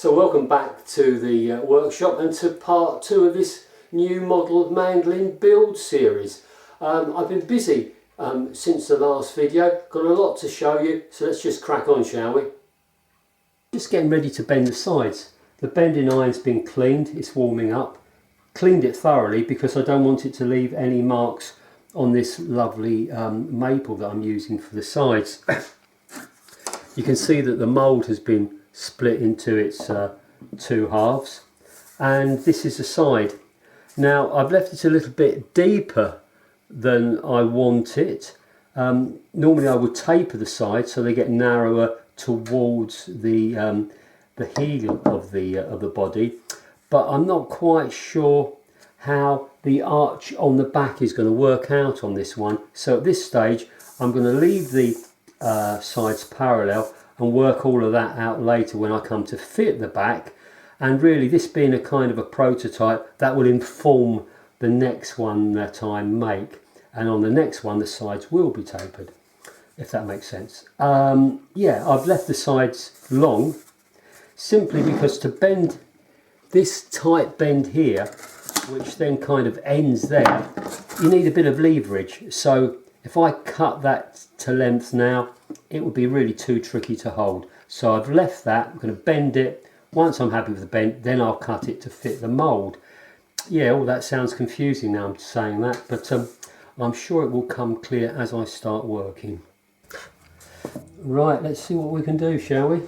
So welcome back to the workshop and to part 2 of this new Model Mandolin build series. I've been busy since the last video, got a lot to show you, so let's just crack on, shall we? Just getting ready to bend the sides. The bending iron's been cleaned, it's warming up. Cleaned it thoroughly because I don't want it to leave any marks on this lovely maple that I'm using for the sides. You can see that the mould has been split into its 2 halves, and this is the side. Now I've left it a little bit deeper than I want it. Normally I would taper the sides so they get narrower towards the heel of the body, but I'm not quite sure how the arch on the back is going to work out on this one. So at this stage I'm going to leave the sides parallel and work all of that out later when I come to fit the back. And really, this being a kind of a prototype, that will inform the next one that I make, and on the next one the sides will be tapered, if that makes sense. Yeah, I've left the sides long simply because to bend this tight bend here, which then kind of ends there, you need a bit of leverage. So if I cut that to length now, it would be really too tricky to hold. So I've left that. I'm going to bend it. Once I'm happy with the bend, then I'll cut it to fit the mould. Yeah, all that sounds confusing now I'm saying that, but I'm sure it will come clear as I start working. Right, let's see what we can do, shall we?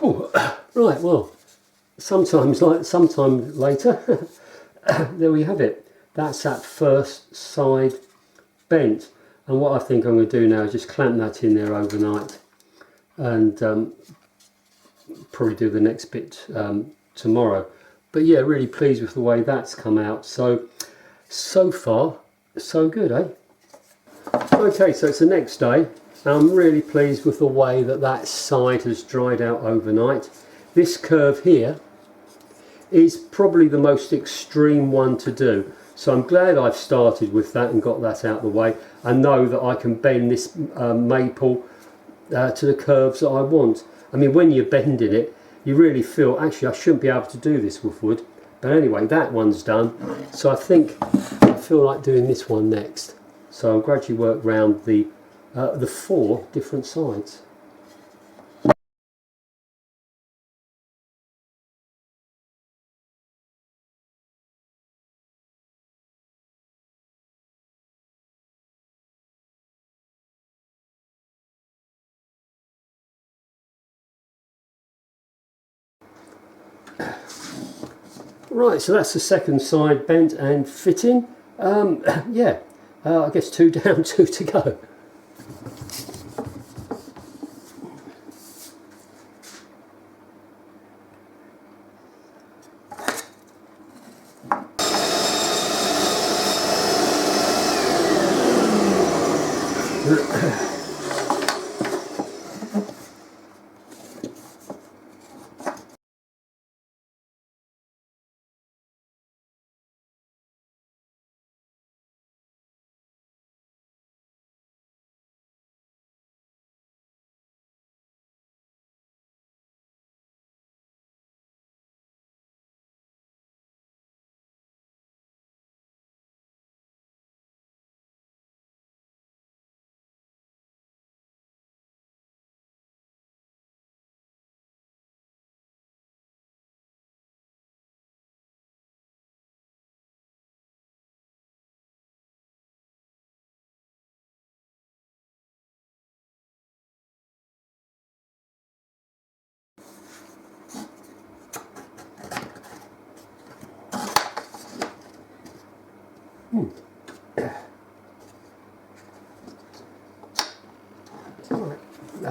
Oh, right, well, sometime later, there we have it. That's that first side bent. And what I think I'm going to do now is just clamp that in there overnight and probably do the next bit tomorrow. But yeah, really pleased with the way that's come out. So far, so good, eh? Okay, so it's the next day. I'm really pleased with the way that side has dried out overnight. This curve here is probably the most extreme one to do. So I'm glad I've started with that and got that out of the way. I know that I can bend this maple to the curves that I want. I mean, when you're bending it, you really feel, actually I shouldn't be able to do this with wood. But anyway, that one's done. So I think I feel like doing this one next. So I'll gradually work round the 4 different sides. Right, so that's the second side bent and fitting. Yeah, I guess 2 down, 2 to go.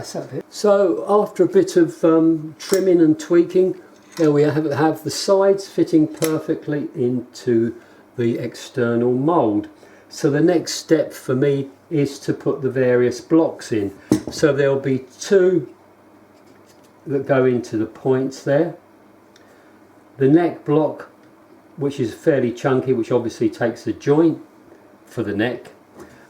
that's a bit. So after a bit of trimming and tweaking, there we have the sides fitting perfectly into the external mould. So the next step for me is to put the various blocks in. So there'll be two that go into the points there. The neck block, which is fairly chunky, which obviously takes the joint for the neck,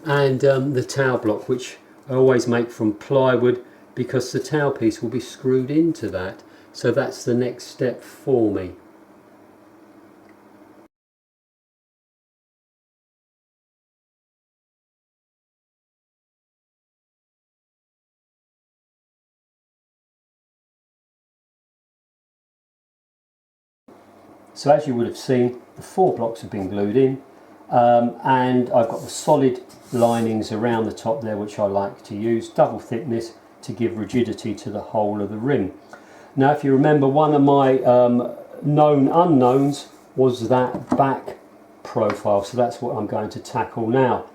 and the towel block, which I always make from plywood because the towel piece will be screwed into that. So that's the next step for me. So as you would have seen, the 4 blocks have been glued in, and I've got the solid linings around the top there, which I like to use, double thickness, to give rigidity to the whole of the rim. Now if you remember, one of my known unknowns was that back profile, so that's what I'm going to tackle now.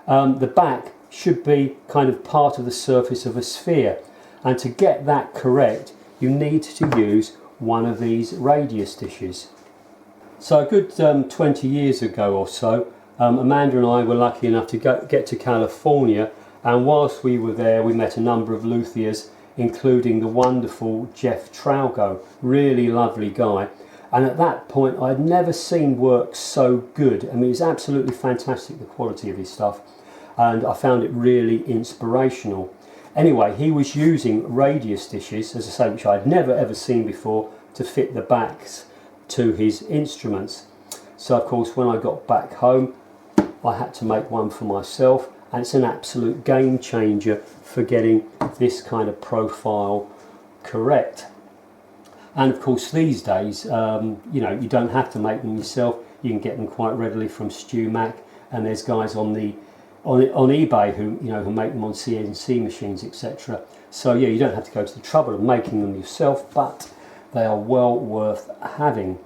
The back should be kind of part of the surface of a sphere, and to get that correct you need to use one of these radius dishes. So a good 20 years ago or so, Amanda and I were lucky enough to get to California, and whilst we were there we met a number of luthiers, including the wonderful Jeff Traugo, really lovely guy. And at that point I'd never seen work so good. I mean, it's absolutely fantastic, the quality of his stuff, and I found it really inspirational. Anyway, he was using radius dishes, as I say, which I'd never ever seen before, to fit the backs to his instruments. So of course when I got back home I had to make one for myself, and it's an absolute game changer for getting this kind of profile correct. And of course these days, you know, you don't have to make them yourself. You can get them quite readily from Stu Mac, and there's guys on eBay who who make them on CNC machines, etc. So yeah, you don't have to go to the trouble of making them yourself, but they are well worth having.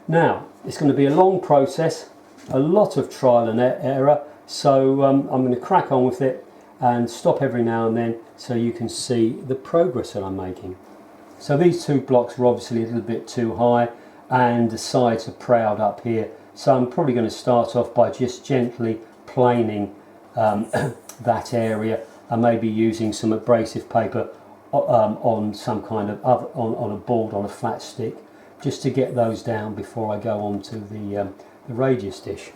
Now it's going to be a long process, a lot of trial and error, so I'm going to crack on with it and stop every now and then so you can see the progress that I'm making. So these 2 blocks are obviously a little bit too high, and the sides are proud up here, so I'm probably going to start off by just gently planing that area, and maybe using some abrasive paper on some kind of on a board, on a flat stick, just to get those down before I go on to the radius dish.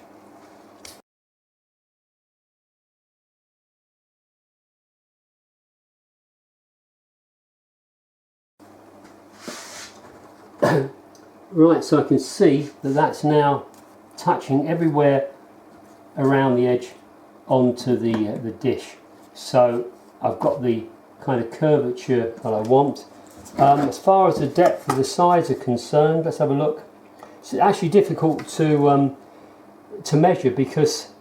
Right, so I can see that that's now touching everywhere around the edge onto the dish. So I've got the kind of curvature that I want. As far as the depth of the sides are concerned, let's have a look. It's actually difficult to measure because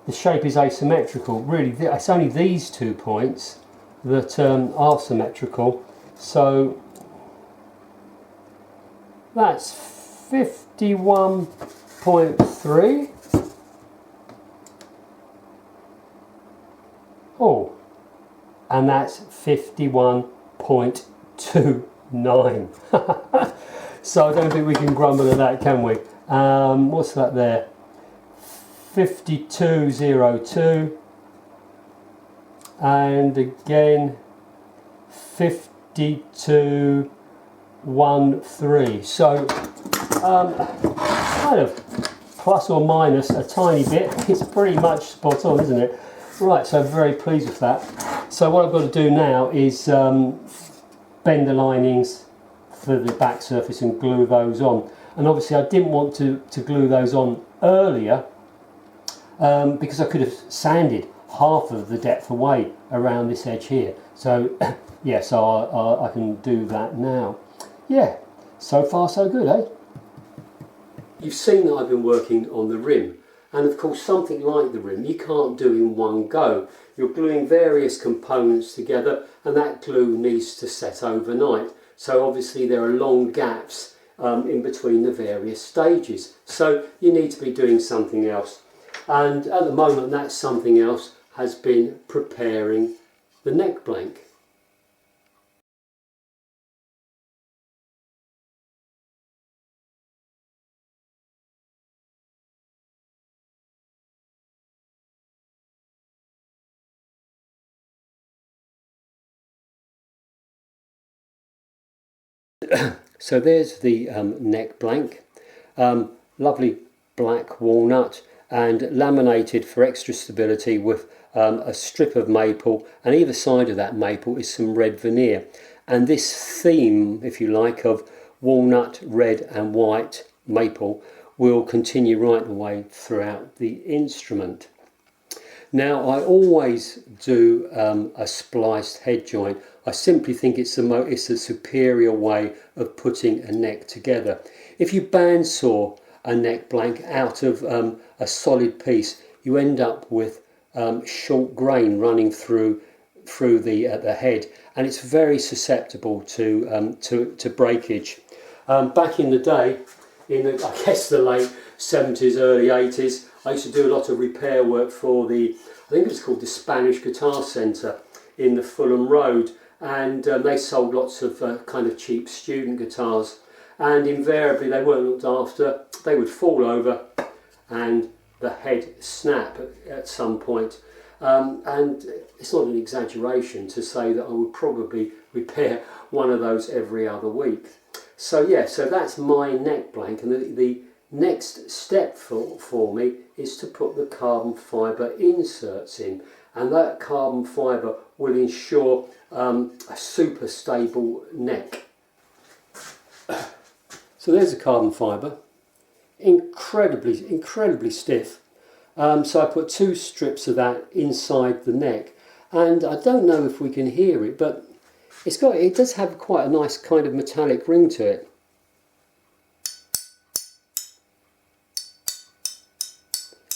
the shape is asymmetrical. Really, it's only these 2 points that are symmetrical. So that's 51.3. Oh, and that's 51.29. So I don't think we can grumble at that, can we? What's that there? 52.02, and again 52.13. So kind of plus or minus a tiny bit. It's pretty much spot on, isn't it? Right, so very pleased with that. So what I've got to do now is bend the linings for the back surface and glue those on. And obviously I didn't want to glue those on earlier because I could have sanded half of the depth away around this edge here. So yeah, so I can do that now. Yeah, so far so good, eh? You've seen that I've been working on the rim, and of course something like the rim you can't do in one go. You're gluing various components together, and that glue needs to set overnight. So obviously there are long gaps in between the various stages. So you need to be doing something else. And at the moment that something else has been preparing the neck blank. So there's the neck blank, lovely black walnut and laminated for extra stability with a strip of maple, and either side of that maple is some red veneer. And this theme, if you like, of walnut, red and white maple will continue right the way throughout the instrument. Now I always do a spliced head joint. I simply think it's a superior way of putting a neck together. If you bandsaw a neck blank out of a solid piece, you end up with short grain running through the head, and it's very susceptible to breakage. Back in the day, in I guess the late 70s, early 80s, I used to do a lot of repair work for I think it was called the Spanish Guitar Centre in the Fulham Road, and they sold lots of kind of cheap student guitars, and invariably they weren't looked after. They would fall over and the head snap at some point. And it's not an exaggeration to say that I would probably repair one of those every other week. So yeah, so that's my neck blank, and the next step for me is to put the carbon fibre inserts in, and that carbon fibre will ensure a super stable neck. So there's the carbon fibre, incredibly stiff. So I put 2 strips of that inside the neck, and I don't know if we can hear it, but it does have quite a nice kind of metallic ring to it.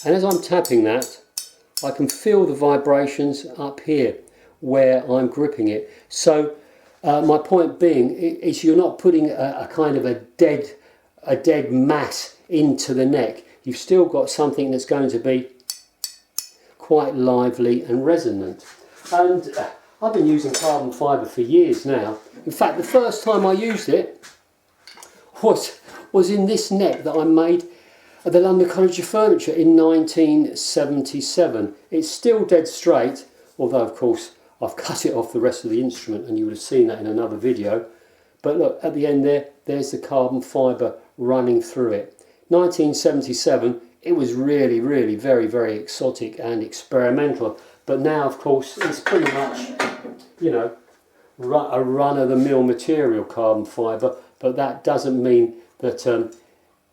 And as I'm tapping that, I can feel the vibrations up here where I'm gripping it. So my point being is you're not putting a kind of a dead mass into the neck. You've still got something that's going to be quite lively and resonant. And I've been using carbon fibre for years now. In fact, the first time I used it was in this neck that I made at the London College of Furniture in 1977. It's still dead straight, although of course I've cut it off the rest of the instrument, and you would have seen that in another video. But look, at the end there's the carbon fibre running through it. 1977, it was really very exotic and experimental. But now, of course, it's pretty much, you know, a run-of-the-mill material, carbon fibre. But that doesn't mean that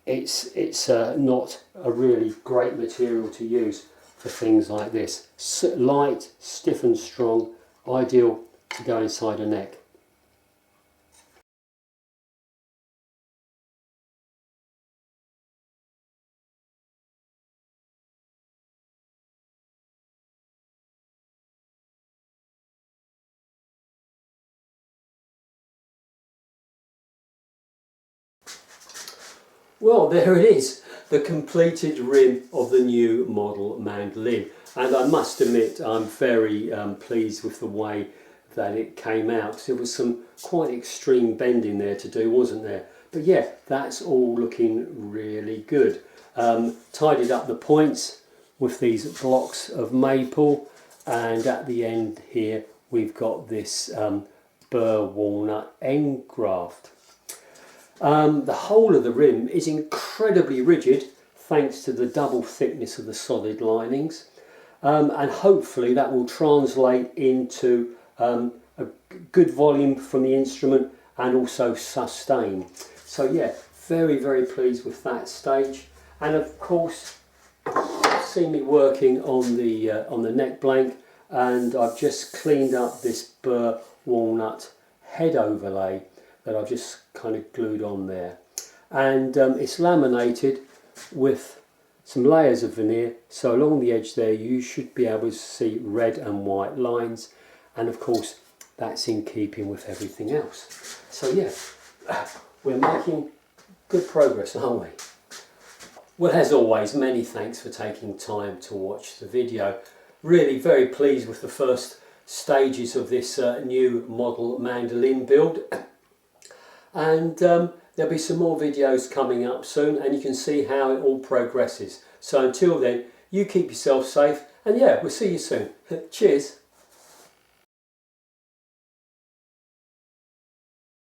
it's not a really great material to use for things like this. Light, stiff and strong, ideal to go inside a neck. Well, there it is, the completed rim of the new Model Mandolin, and I must admit I'm very pleased with the way that it came out, because there was some quite extreme bending there to do, wasn't there? But yeah, that's all looking really good. Tidied up the points with these blocks of maple, and at the end here we've got this burr walnut end graft. The whole of the rim is incredibly rigid thanks to the double thickness of the solid linings, and hopefully that will translate into a good volume from the instrument and also sustain. So yeah, very pleased with that stage. And of course, you've seen me working on the neck blank, and I've just cleaned up this burr walnut head overlay that I've just kind of glued on there, and it's laminated with some layers of veneer, so along the edge there you should be able to see red and white lines, and of course that's in keeping with everything else. So yeah, we're making good progress, aren't we? Well, as always, many thanks for taking time to watch the video. Really very pleased with the first stages of this new Model Mandolin build. And there'll be some more videos coming up soon, and you can see how it all progresses. So until then, you keep yourself safe, and yeah, we'll see you soon. Cheers.